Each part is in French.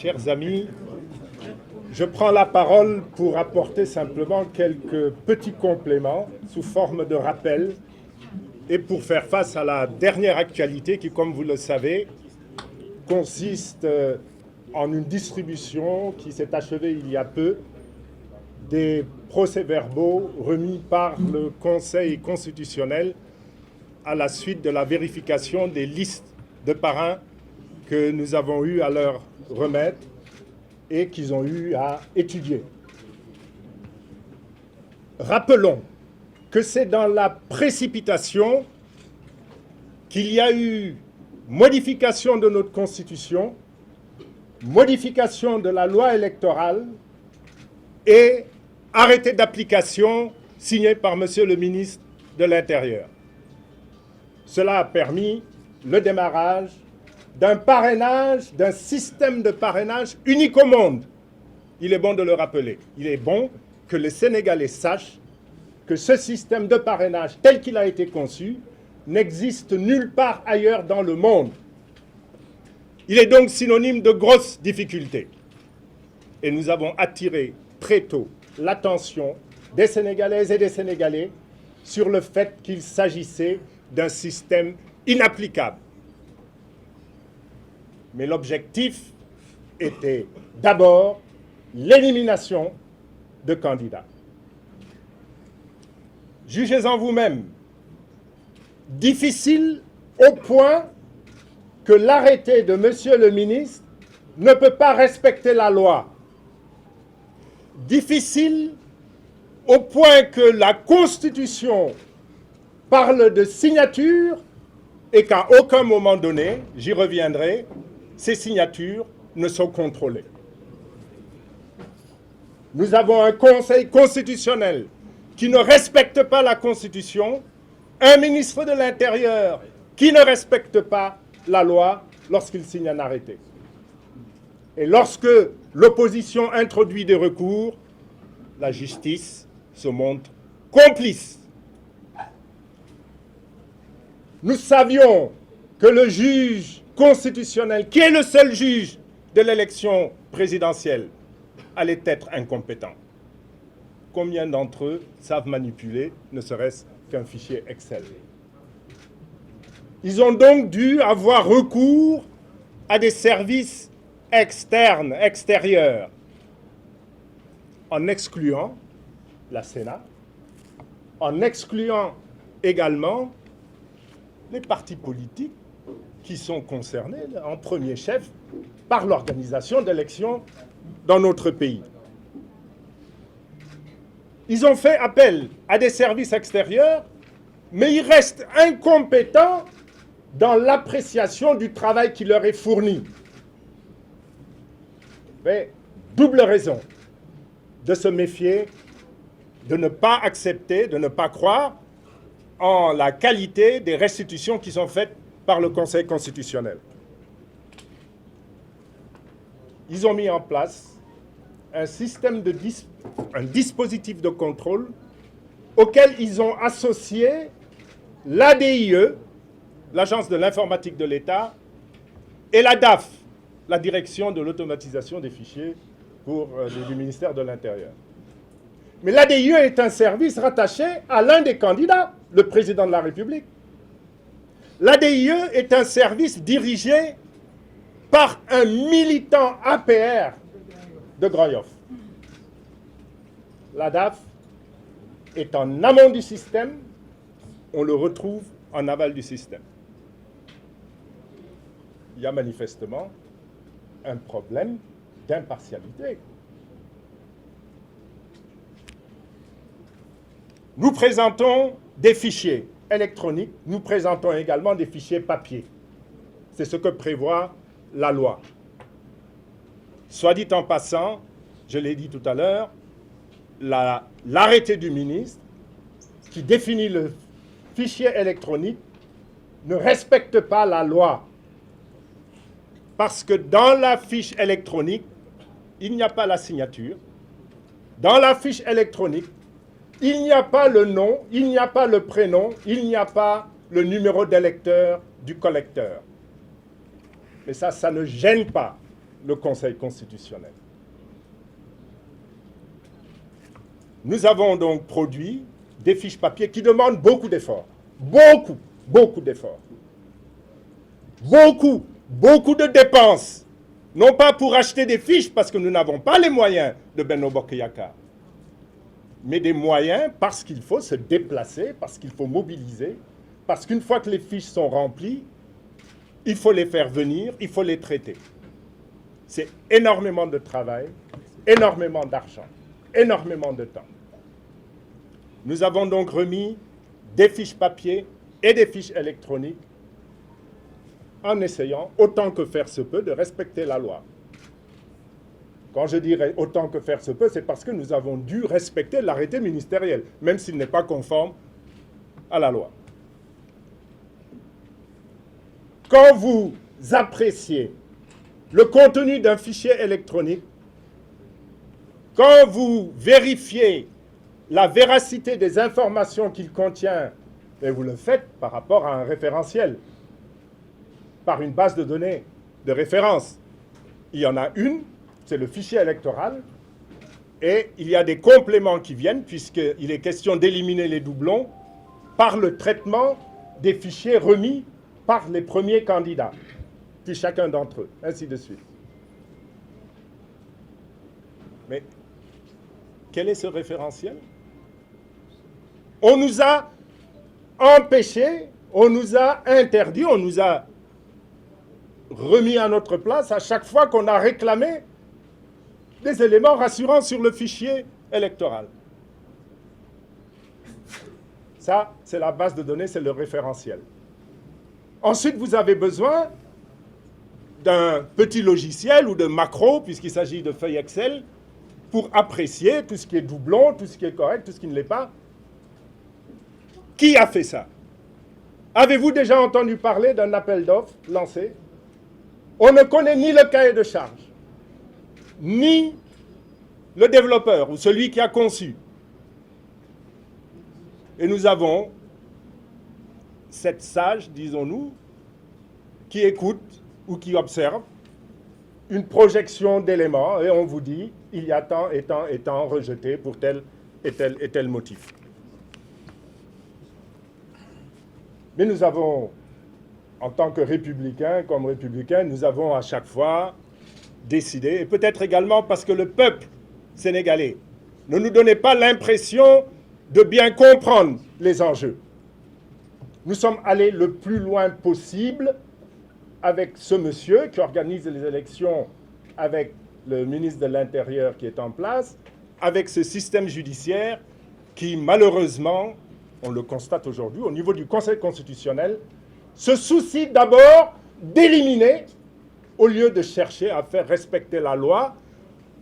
Chers amis, je prends la parole pour apporter simplement quelques petits compléments sous forme de rappel et pour faire face à la dernière actualité qui, comme vous le savez, consiste en une distribution qui s'est achevée il y a peu des procès-verbaux remis par le Conseil constitutionnel à la suite de la vérification des listes de parrains que nous avons eu à leur remettre et qu'ils ont eu à étudier. Rappelons que c'est dans la précipitation qu'il y a eu modification de notre Constitution, modification de la loi électorale et arrêté d'application signé par Monsieur le ministre de l'Intérieur. Cela a permis le démarrage d'un parrainage, d'un système de parrainage unique au monde. Il est bon de le rappeler. Il est bon que les Sénégalais sachent que ce système de parrainage tel qu'il a été conçu n'existe nulle part ailleurs dans le monde. Il est donc synonyme de grosses difficultés. Et nous avons attiré très tôt l'attention des Sénégalaises et des Sénégalais sur le fait qu'il s'agissait d'un système inapplicable. Mais l'objectif était d'abord l'élimination de candidats. Jugez-en vous-même, difficile au point que l'arrêté de Monsieur le ministre ne peut pas respecter la loi. Difficile au point que la Constitution parle de signature et qu'à aucun moment donné, j'y reviendrai, ces signatures ne sont contrôlées. Nous avons un Conseil constitutionnel qui ne respecte pas la Constitution, un ministre de l'Intérieur qui ne respecte pas la loi lorsqu'il signe un arrêté. Et lorsque l'opposition introduit des recours, la justice se montre complice. Nous savions que le juge constitutionnel, qui est le seul juge de l'élection présidentielle, allait être incompétent. Combien d'entre eux savent manipuler, ne serait-ce qu'un fichier Excel? Ils ont donc dû avoir recours à des services externes, extérieurs, en excluant la Sénat, en excluant également les partis politiques qui sont concernés en premier chef par l'organisation d'élections dans notre pays. Ils ont fait appel à des services extérieurs, mais ils restent incompétents dans l'appréciation du travail qui leur est fourni. Mais double raison de se méfier, de ne pas accepter, de ne pas croire en la qualité des restitutions qui sont faites par le Conseil constitutionnel. Ils ont mis en place un système un dispositif de contrôle auquel ils ont associé l'ADIE, l'Agence de l'informatique de l'État, et la DAF, la Direction de l'automatisation des fichiers du ministère de l'Intérieur. Mais l'ADIE est un service rattaché à l'un des candidats, le président de la République. L'ADIE est un service dirigé par un militant APR de Grand-Yoff. La DAF est en amont du système, on le retrouve en aval du système. Il y a manifestement un problème d'impartialité. Nous présentons des fichiers électroniques, nous présentons également des fichiers papier. C'est ce que prévoit la loi. Soit dit en passant, je l'ai dit tout à l'heure, l'arrêté du ministre qui définit le fichier électronique ne respecte pas la loi. Parce que dans la fiche électronique, il n'y a pas la signature. Dans la fiche électronique, il n'y a pas le nom, il n'y a pas le prénom, il n'y a pas le numéro d'électeur du collecteur. Mais ça ne gêne pas le Conseil constitutionnel. Nous avons donc produit des fiches papier qui demandent beaucoup d'efforts. Beaucoup d'efforts. Beaucoup de dépenses. Non pas pour acheter des fiches parce que nous n'avons pas les moyens de Benno Bokk Yakaar, mais des moyens parce qu'il faut se déplacer, parce qu'il faut mobiliser, parce qu'une fois que les fiches sont remplies, il faut les faire venir, il faut les traiter. C'est énormément de travail, énormément d'argent, énormément de temps. Nous avons donc remis des fiches papier et des fiches électroniques en essayant, autant que faire se peut, de respecter la loi. Quand je dirais autant que faire se peut, c'est parce que nous avons dû respecter l'arrêté ministériel, même s'il n'est pas conforme à la loi. Quand vous appréciez le contenu d'un fichier électronique, quand vous vérifiez la véracité des informations qu'il contient, et vous le faites par rapport à un référentiel, par une base de données de référence. Il y en a une, c'est le fichier électoral, et il y a des compléments qui viennent, puisqu'il est question d'éliminer les doublons par le traitement des fichiers remis par les premiers candidats, puis chacun d'entre eux, ainsi de suite. Mais quel est ce référentiel? On nous a empêchés, on nous a interdit, on nous a remis à notre place à chaque fois qu'on a réclamé des éléments rassurants sur le fichier électoral. Ça, c'est la base de données, c'est le référentiel. Ensuite, vous avez besoin d'un petit logiciel ou de macro, puisqu'il s'agit de feuilles Excel, pour apprécier tout ce qui est doublon, tout ce qui est correct, tout ce qui ne l'est pas. Qui a fait ça? Avez-vous déjà entendu parler d'un appel d'offres lancé? On ne connaît ni le cahier de charge, ni le développeur ou celui qui a conçu. Et nous avons cette sage, disons-nous, qui écoute ou qui observe une projection d'éléments et on vous dit il y a tant et tant et tant rejeté pour tel et tel motif. Mais nous avons, en tant que républicains, comme républicains, nous avons à chaque fois décidé, et peut-être également parce que le peuple sénégalais ne nous donnait pas l'impression de bien comprendre les enjeux. Nous sommes allés le plus loin possible avec ce monsieur qui organise les élections, avec le ministre de l'Intérieur qui est en place, avec ce système judiciaire qui, malheureusement, on le constate aujourd'hui, au niveau du Conseil constitutionnel, se soucie d'abord d'éliminer, au lieu de chercher à faire respecter la loi,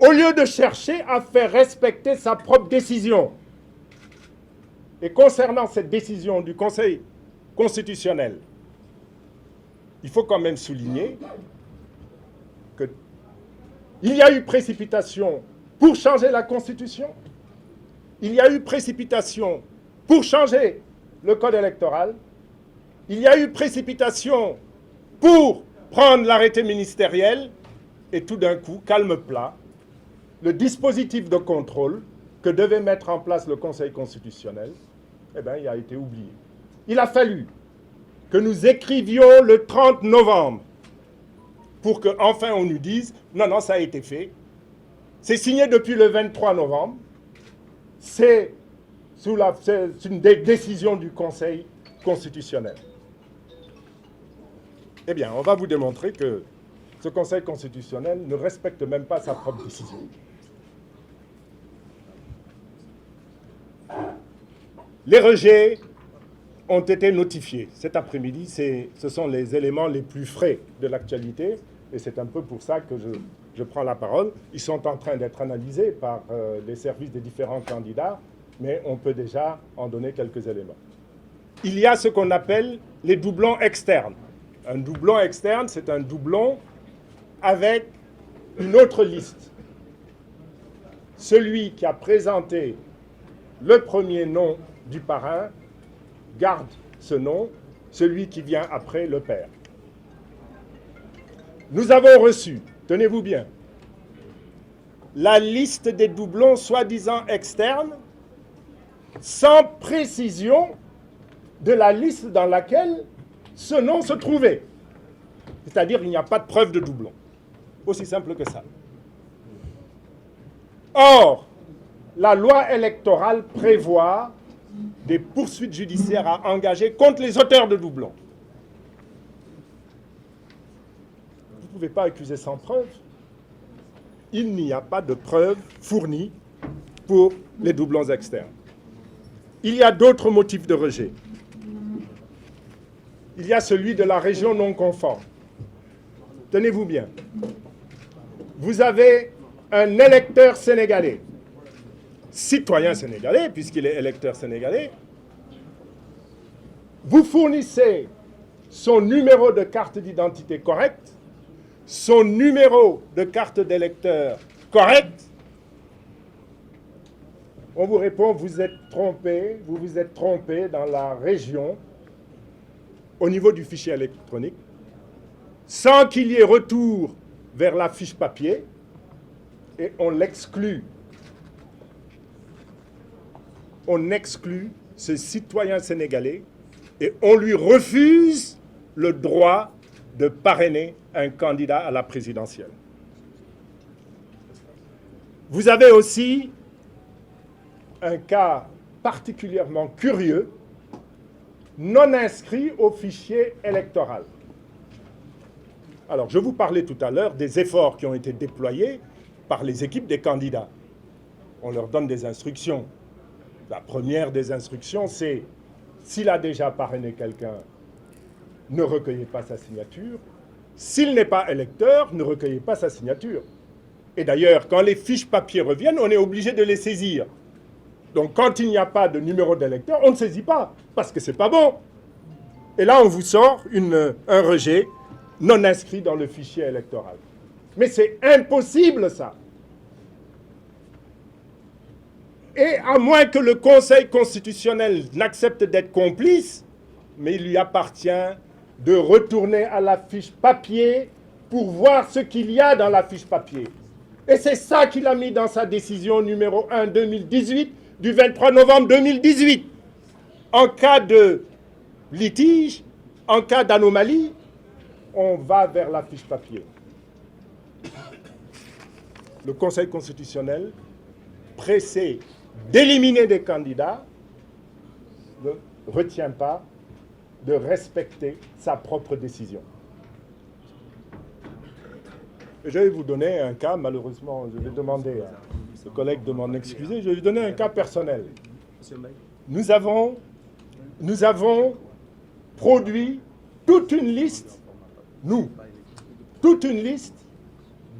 au lieu de chercher à faire respecter sa propre décision. Et concernant cette décision du Conseil constitutionnel, il faut quand même souligner qu'il y a eu précipitation pour changer la Constitution, il y a eu précipitation pour changer le code électoral, il y a eu précipitation pour prendre l'arrêté ministériel, et tout d'un coup, calme plat, le dispositif de contrôle que devait mettre en place le Conseil constitutionnel, eh bien, il a été oublié. Il a fallu que nous écrivions le 30 novembre pour qu'enfin on nous dise « Non, non, ça a été fait. C'est signé depuis le 23 novembre. C'est une décision du Conseil constitutionnel. » Eh bien, on va vous démontrer que ce Conseil constitutionnel ne respecte même pas sa propre décision. Les rejets ont été notifiés cet après-midi. Ce sont les éléments les plus frais de l'actualité et c'est un peu pour ça que je prends la parole. Ils sont en train d'être analysés par les services des différents candidats, mais on peut déjà en donner quelques éléments. Il y a ce qu'on appelle les doublons externes. Un doublon externe, c'est un doublon avec une autre liste. Celui qui a présenté le premier nom du parrain garde ce nom, celui qui vient après le père. Nous avons reçu tenez-vous bien, la liste des doublons soi-disant externes sans précision de la liste dans laquelle ce nom se trouvait. C'est-à-dire qu'il n'y a pas de preuve de doublon. Aussi simple que ça. Or, la loi électorale prévoit des poursuites judiciaires à engager contre les auteurs de doublons. Vous ne pouvez pas accuser sans preuve. Il n'y a pas de preuve fournie pour les doublons externes. Il y a d'autres motifs de rejet. Il y a celui de la région non conforme. Tenez-vous bien. Vous avez un électeur sénégalais, citoyen sénégalais, puisqu'il est électeur sénégalais. Vous fournissez son numéro de carte d'identité correct, son numéro de carte d'électeur correct. On vous répond, vous êtes trompé, vous vous êtes trompé dans la région au niveau du fichier électronique, sans qu'il y ait retour vers la fiche papier, et on l'exclut. On exclut ce citoyen sénégalais et on lui refuse le droit de parrainer un candidat à la présidentielle. Vous avez aussi un cas particulièrement curieux, non inscrit au fichier électoral. Alors, je vous parlais tout à l'heure des efforts qui ont été déployés par les équipes des candidats. On leur donne des instructions. La première des instructions, c'est s'il a déjà parrainé quelqu'un, ne recueillez pas sa signature. S'il n'est pas électeur, ne recueillez pas sa signature. Et d'ailleurs, quand les fiches papier reviennent, on est obligé de les saisir. Donc, quand il n'y a pas de numéro d'électeur, on ne saisit pas, parce que ce n'est pas bon. Et là, on vous sort un rejet non inscrit dans le fichier électoral. Mais c'est impossible, ça. Et à moins que le Conseil constitutionnel n'accepte d'être complice, mais il lui appartient de retourner à la fiche papier pour voir ce qu'il y a dans la fiche papier. Et c'est ça qu'il a mis dans sa décision numéro 1/2018 du 23 novembre 2018. En cas de litige, en cas d'anomalie, on va vers la fiche papier. Le Conseil constitutionnel, pressé d'éliminer des candidats, ne retient pas de respecter sa propre décision. Et je vais vous donner un cas, malheureusement, je vais demander à ce collègue de m'en excuser, je vais vous donner un cas personnel. Nous avons produit toute une liste, toute une liste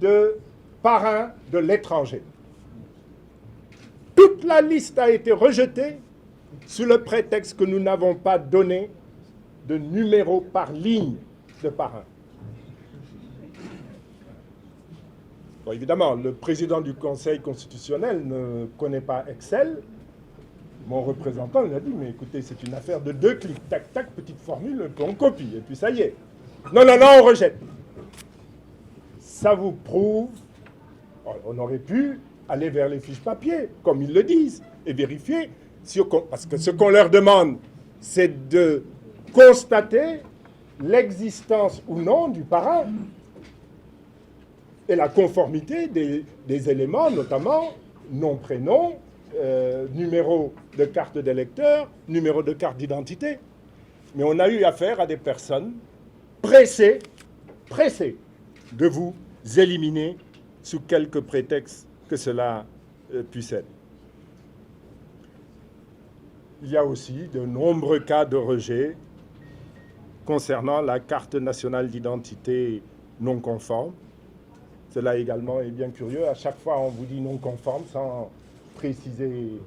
de parrains de l'étranger. Toute la liste a été rejetée sous le prétexte que nous n'avons pas donné de numéro par ligne de parrain. Bon, évidemment, le président du Conseil constitutionnel ne connaît pas Excel. Mon représentant il a dit, mais écoutez, c'est une affaire de 2 clics, tac, tac, petite formule qu'on copie, et puis ça y est. Non, non, non, on rejette. Ça vous prouve, on aurait pu aller vers les fiches papier, comme ils le disent, et vérifier, parce que ce qu'on leur demande, c'est de constater l'existence ou non du parrain et la conformité des éléments, notamment nom, prénom, numéro de carte d'électeur, numéro de carte d'identité. Mais on a eu affaire à des personnes pressées de vous éliminer sous quelque prétexte que cela puisse être. Il y a aussi de nombreux cas de rejet concernant la carte nationale d'identité non conforme. Cela également est bien curieux. À chaque fois, on vous dit non conforme sans préciser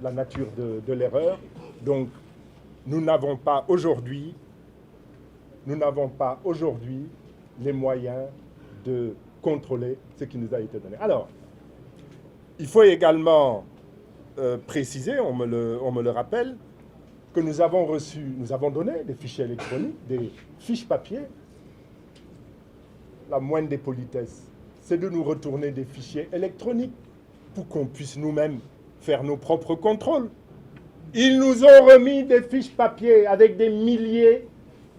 la nature de l'erreur. Donc, nous n'avons pas aujourd'hui les moyens de contrôler ce qui nous a été donné. Alors, il faut également préciser, on me le rappelle, que nous avons donné des fichiers électroniques, des fiches papier, la moindre des politesses, c'est de nous retourner des fichiers électroniques pour qu'on puisse nous-mêmes faire nos propres contrôles. Ils nous ont remis des fiches papier avec des milliers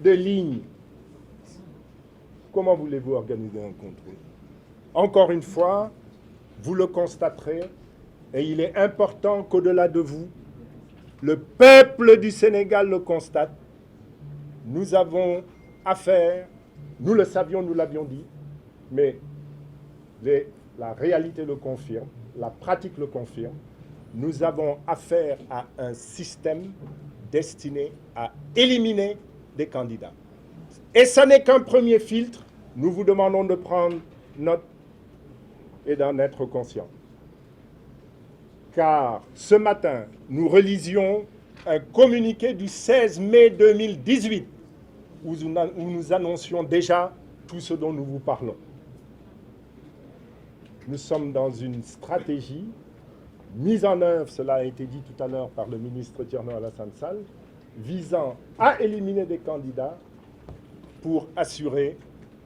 de lignes. Comment voulez-vous organiser un contrôle? Encore une fois, vous le constaterez, et il est important qu'au-delà de vous, le peuple du Sénégal le constate. Nous avons affaire, nous le savions, nous l'avions dit, mais la réalité le confirme, la pratique le confirme. Nous avons affaire à un système destiné à éliminer des candidats. Et ce n'est qu'un premier filtre. Nous vous demandons de prendre note et d'en être conscient. Car ce matin, nous relisions un communiqué du 16 mai 2018 où nous annoncions déjà tout ce dont nous vous parlons. Nous sommes dans une stratégie mise en œuvre, cela a été dit tout à l'heure par le ministre Thierno Alassane Sall, visant à éliminer des candidats pour assurer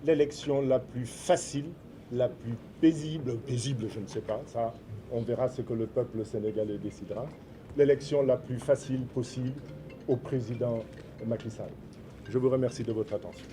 l'élection la plus facile, la plus paisible, je ne sais pas, ça on verra ce que le peuple sénégalais décidera, l'élection la plus facile possible au président Macky Sall. Je vous remercie de votre attention.